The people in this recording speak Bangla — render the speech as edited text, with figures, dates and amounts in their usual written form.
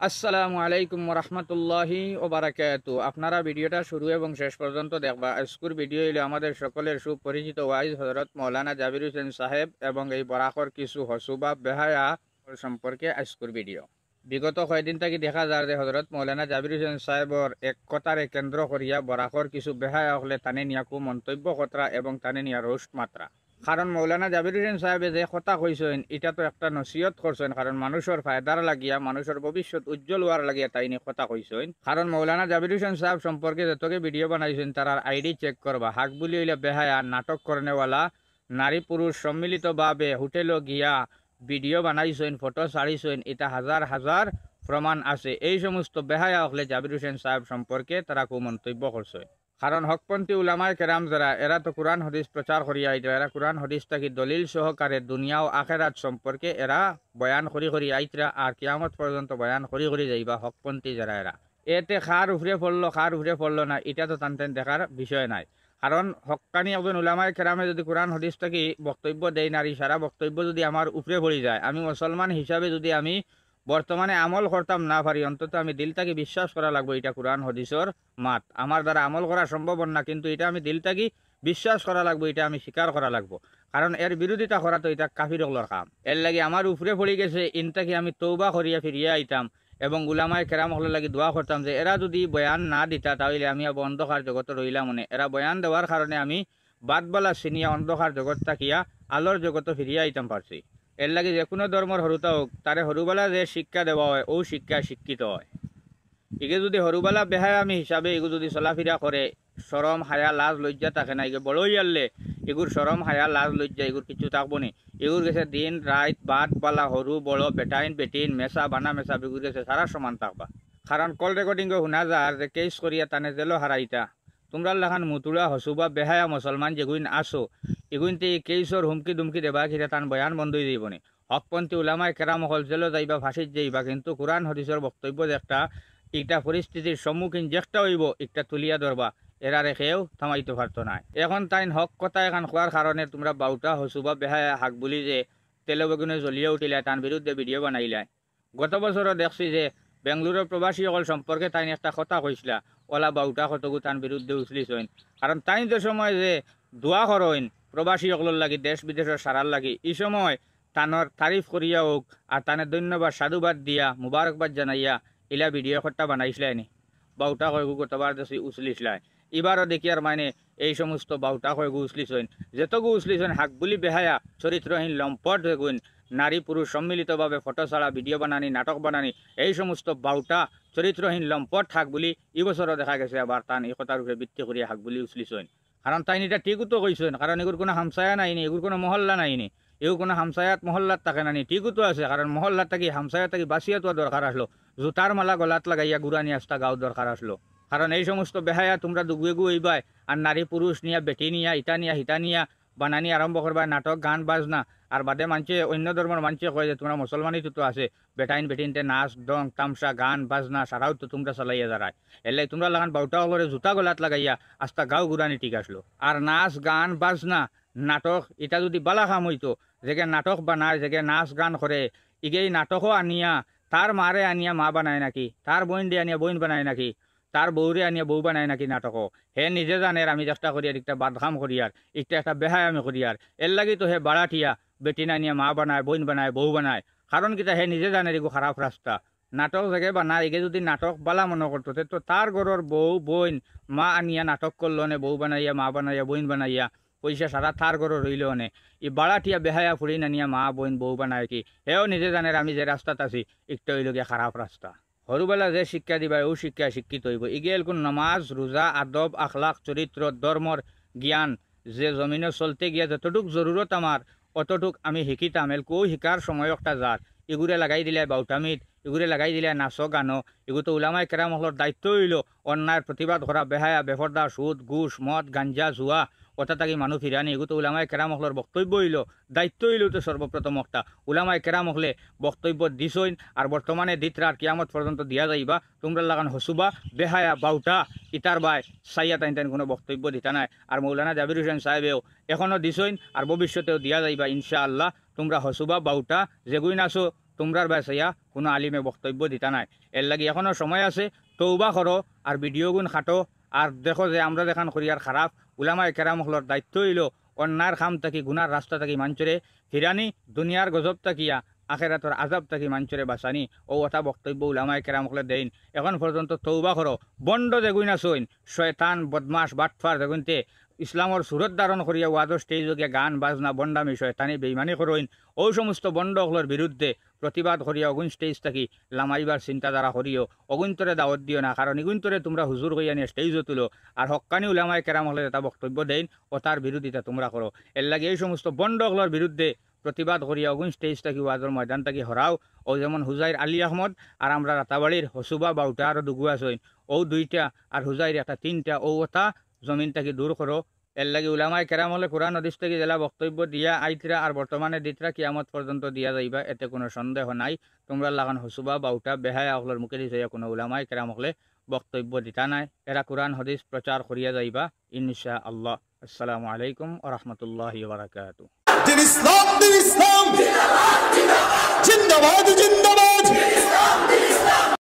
আসসালামু আলাইকুম রহমতুল্লাহি ওবারাকাতু। আপনারা ভিডিওটা শুরু এবং শেষ পর্যন্ত দেখবা। আজকের ভিডিও হইল আমাদের সকলের সুপরিচিত ওয়াইজ হজরত মৌলানা জাবির হোসেন সাহেব এবং এই বরাকর কিছু হসুবা বেহায়া সম্পর্কে আজকের ভিডিও। বিগত কয়েকদিন থেকে দেখা যায় যে হজরত মৌলানা জাবির হোসেন সাহেবর এক কথারে কেন্দ্র করিয়া বরাকর কিছু বেহায়া হলে তানে নিয়াকু মন্তব্য কতরা এবং তানে নিয়া রোস্ট মাত্রা। কারণ মৌলানা জাবির হোসেন সাহেবে যে কথা কইছেন এটা তো একটা নসিহত করছেন, কারণ মানুষের ফায়দার লাগিয়া মানুষের ভবিষ্যৎ উজ্জ্বল হওয়ার লাগিয়া তাই নিয়ে কথা কইছেন। কারণ মৌলানা জাবির হোসেন সাহেব সম্পর্কে যতকে ভিডিও বানাইছেন তার আইডি চেক করবা। হাক বুলি হইলে বেহায়া নাটক করনেওয়ালা নারী পুরুষ সম্মিলিতভাবে হোটেলে গিয়া ভিডিও বানাইছেন, ফটো ছাড়িছেন, এটা হাজার হাজার প্রমাণ আছে। এই সমস্ত বেহায়া হলে জাবির হোসেন সাহেব সম্পর্কে তারা কুমন্তব্য করছে। কারণ হকপন্থী উলামায় কেরাম যারা এরা তো কোরআন হদিস প্রচার করিয়া আইতো, এরা কোরআন হদিস থাকি দলিল সহকারে দুনিয়া ও আখেরাত সম্পর্কে এরা বয়ান করি আইতরা আর কিয়ামত পর্যন্ত বয়ান করি যাইবা হকপন্থী যারা এরা। এতে খার উফরে পড়লো না এটা তো টানতেন দেখার বিষয় নাই। কারণ হক্কানি একজন উলামায় কেরামে যদি কোরআন হদিস থাকি বক্তব্য দেয় নারী সারা বক্তব্য যদি আমার উপরে পড়ে যায়, আমি মুসলমান হিসাবে যদি আমি বর্তমানে আমল করতাম না পারি, অন্তত আমি দিলটাকে বিশ্বাস করা লাগবো এটা কোরআন হদিসর মাত। আমার দ্বারা আমল করা সম্ভব না, কিন্তু এটা আমি দিলটাকে বিশ্বাস করা লাগবো, এটা আমি স্বীকার করা লাগবো। কারণ এর বিরোধিতা করা তো এটা কাফিরগুলোর কাম। এর লাগে আমার উপরে পড়ে গেছে, ইনটাকে আমি তৌবা করিয়া ফিরিয়া আইতাম এবং উলামায়ে কেরাম হলের লাগে দোয়া করতাম যে এরা যদি বয়ান না দিতা তাহলে আমি অন্ধকার জগতে রইলাম মনে। এরা বয়ান দেওয়ার কারণে আমি বাদবালা সিনিয়া অন্ধকার জগৎ থাকিয়া আলোর জগতে ফিরিয়া আইতাম পারছি। এর লাগে যে কোনো ধর্মর হরুতা হোক তারে হরুবেলা যে শিক্ষা দেওয়া হয় ও শিক্ষা শিক্ষিত হয়। এগে যদি হরুবেলা বেহায় আমি হিসাবে এগু যদি চলাফিরা করে সরম হায়া লাজ লজ্জা থাকে না, এগে বড় হইয়ারলে এগুর সরম হায়া লাজ লজ্জা এগুর কিছু থাকবো নি। এগুর গেছে দিন রাত বাদ বালা হরু বড় বেটাইন বেটিন মেসা বানা মেসা বেগুর গেছে সারা সমান থাকবা। কারণ কল রেকর্ডিং শুনা যার যে কেস করিয়া টানে জেলো হারাইতা তোমরা লাখান মুতুলা হসুবা বেহায়া মুসলমান যেগুইন আসো এগুইনতে কেসর হুমকি দুমকি দেবা খিরে তান বয়ান বন্ধ হয়ে যাইব নি। হকপন্থী উলামায় কেরাম হল জেলো যাইবা ফাঁসিত যাইবা, কিন্তু কোরআন হদিসের বক্তব্য একটা পরিস্থিতির সম্মুখীন যেটা হইব একটা তুলিয়া ধরবা, এরা রেখেও থামাইতে পারতো না। এখন তাইন হক কথা এখন খোয়ার কারণে তোমরা বাউটা হসুবা বেহায়া হাক বলি যে তেলে বেগুনে জ্বলিয়ে উঠিলে তার বিরুদ্ধে ভিডিও বানাইলাই। গত বছরও দেখছি যে বেঙ্গলুরের প্রবাসী সকল সম্পর্কে তাই একটা কথা কইসলা, ওলা বাউটা কতগু তার বিরুদ্ধে উছলিছইন। কারণ তাই যে সময় যে দোয়া করইন প্রবাসী সকলের লাগি দেশ বিদেশের সারার লাগি, এই সময় তানোর তারিফ করিয়া হোক আর তানে ধন্যবাদ সাধুবাদ দিয়া মুবারকবাদ জানাইয়া ইলা ভিডিও খট্টা বানাইছিলাইনি। বাউটা কয়গু গতবার দেখি উছলিছিলাই, এবারও দেখি আর মানে এই সমস্ত বাউটা কয়গু উছলিছইন। যেতগু উছলিছইন হাক বুলি বেহায়া চরিত্রহীন লম্পট হইগুন নারী পুরুষ সম্মিলিতভাবে ফটো ছাড়া ভিডিও বানানি নাটক বানানি এই সমস্ত বাউটা চরিত্রহীন লম্পট থাক বুলি এবছরও দেখা গেছে আবার তান এই কথার উপরে ভিত্তি করিয়া হাক বুলি উছলিছইন। কারণ তাই এটা ঠিকও তো কইছেন, কারণ এগুর কোনো হামসায়া নাইনি, এগুর কোনো মহল্লা নাইনি, এও কোনো হামসায়াত মহল্লাত থাকে নানি, ঠিকও তো আছে। কারণ মহল্লাত থাকি হামসায়াত থাকি বাঁচিয়া তো দরকার আসলো, জুতার মালা গলাত লাগাইয়া গুড়ানি আস্তা গাও দরকার আসলো। কারণ এই সমস্ত বেহায়া তোমরা দুগুয়েগু হইবাই আর নারী পুরুষ নিয়া বেটি নিয়া ইটা নিয়া হিতা নিয়া বানানি আরম্ভ করবা, নাটক গান বাজনা। আর বাদে মানছে অন্য ধর্মের মানছে কয় যে তোমরা মুসলমানই তো আছে, বেটাইন বেটিনতে নাচ ডং তামসা গান বাজনা সারাও তো তোমরা চালাইয়া যারায়। এলে তোমরা লাগান বাউটা করে জুতা গলাত লাগাইয়া আস্তা গাও গুড়ানি ঠিক আসলো। আর নাচ গান বাজনা নাটক এটা যদি বালা কাম হইতো, যেগে নাটক বানায় যেগে নাচ গান করে ইগেই নাটকও আনিয়া তার মারে আনিয়া মা বানায় নাকি, তার বোন দিয়ে আনিয়া বোন বানায় নাকি, তার বউরে আনিয়া বউ বানায় নাকি নাটকও। হে নিজে জানে আমি চেষ্টা করি আর একটা বাদখাম করি আর একটা বেহায় আমি করি আর এর লাগি তো হে বাড়াটিয়া বেটি না নিয়ে মা বানায় বোন বানায় বউ বানায়। কারণ কিতা হে নিজে জানে এগো খারাপ রাস্তা। নাটক জায়গায় বানায় এগে যদি নাটক বালা মনে করতো তো তার ঘরের বউ বোন মা আনিয়া নাটক করলো নে বউ বানাইয়া মা বানাইয়া বোন বানাইয়া পয়সা সারা তার ঘরে রইল নে। ই বাড়াটিয়া বেহায়া ফুরি নানিয়া মা বোন বউ বানায় কি হেও নিজে জানে আমি যে রাস্তাত আছি একটা হইল গিয়া খারাপ রাস্তা। সৰুবেলা যে শিক্ষা দিবা ও শিক্ষা শিক্ষিত হইব। ইগেল কোন নামাজ রোজা আদব আখলাক চরিত্র ধর্মর জ্ঞান যে জমিনে চলতে গিয়া যতটুক জরুরত আমার অতটুক আমি শিকিতাম। এলকো শিকার সময় একটা যার এগুড়ে লাগাই দিলে বাউটামিত এগুড়ে লাগাই দিলে নাচ গানো এগুতো উলামাই কেরাম হলর দায়িত্ব হইল অন্যায়ের প্রতিবাদ করা, বেহায়া বেফরদা সুদ ঘুষ মদ গাঞ্জা জুয়া কথা থাকি মানুষ ফিরানি এগুতো উলামাই কেরাম হলর বক্তব্য হইল দায়িত্ব হইল। তো সর্বপ্রথম একটা উলামাই কেরাম হলে বক্তব্য দিছইন আর বর্তমানে দিতরার কিয়ামত পর্যন্ত দিয়া যাইবা। তোমরা লাগান হসুবা বেহায়া বাউটা ইতার বাই সাইয়া টাইন টাইন কোনো বক্তব্য দিতা নাই। আর মৌলানা জাবির হোসেন সাহেবেও এখনও দিছইন আর ভবিষ্যতেও দিয়া যাইবা ইনশাআল্লাহ। তোমরা হসুবা বাউটা যেগুইন আসো তোমরার বাসাইয়া কোনো আলিমে বক্তব্য দিতা নাই। এর লাগি এখনো সময় আছে, তৌবা করো আর ভিডিও গুণ খাটো। আর দেখো যে আমরা দেখান করি আর খারাপ, উলামায়ে কেরাম হলোর দায়িত্ব হইল অন্যার খাম থাকি গুনার রাস্তা থাকি মাঞ্চরে ফিরানি, দুনিয়ার গজব তাকিয়া আখেরাতর আজাব থাকি মাঞ্চরে বাঁচানি। ও ওটা বক্তব্য উলামায়ে কেরাম হলে দেন। এখন পর্যন্ত তৌবা করো। বন্ড যেগুন আসইন, শয়তান বদমাস বাটফার যেগুনতে ইসলামর সুরত ধারণ করিয়া ওয়াদ স্টেজ গিয়া গান বাজনা বন্ডামি শয়তানি বেইমানি করইন, ও সমস্ত বন্ডগুলোর বিরুদ্ধে প্রতিবাদ করিয়া অগুন স্টেজ থাকি লামাইবার চিন্তাধারা করিও। অগুন্তরে দাওয়াত দিও না, কারণ ইগুন্তরে তোমরা হুজুর হইয়া নিয়ে স্টেজও তুলো আর হক্কানি উলামায়ে কেরাম হলে এটা বক্তব্য দেন ও তার বিরোধিতা তোমরা করো। এর লাগে এই সমস্ত বন্ডগুলোর বিরুদ্ধে প্রতিবাদ করিয়া অগুন স্টেজ থাকি ওয়াজর ময়দান থাকি হরাও। ও যেমন হুজাইর আলী আহমদ আর আমরা রাতাবাড়ির হসুবা বাউটা আরও দুগু আসইন, ও দুইটা আর হুজাইর একটা তিনটা, ও ওটা জমিন থাকি দূর করো। এর লাগে উলামায়ে কেরাম হলে কোরআন হাদিস থেকে জেলা বক্তব্য দিয়া আইতরা আর বর্তমানে দিতরা কিয়ামত পর্যন্ত দিয়া যাইবা, এতে কোনো সন্দেহ নাই। তোমরা লাগান হসুবা বাউটা বেহায়া হলের মুখে দিছে কোনো উলামায়ে কেরাম হলে বক্তব্য দিতা নাই। এরা কোরআন হাদিস প্রচার করিয়া যাইবা ইনশাআল্লাহ। আসসালামু আলাইকুম ওয়া রাহমাতুল্লাহি ওয়া বারাকাতুহু।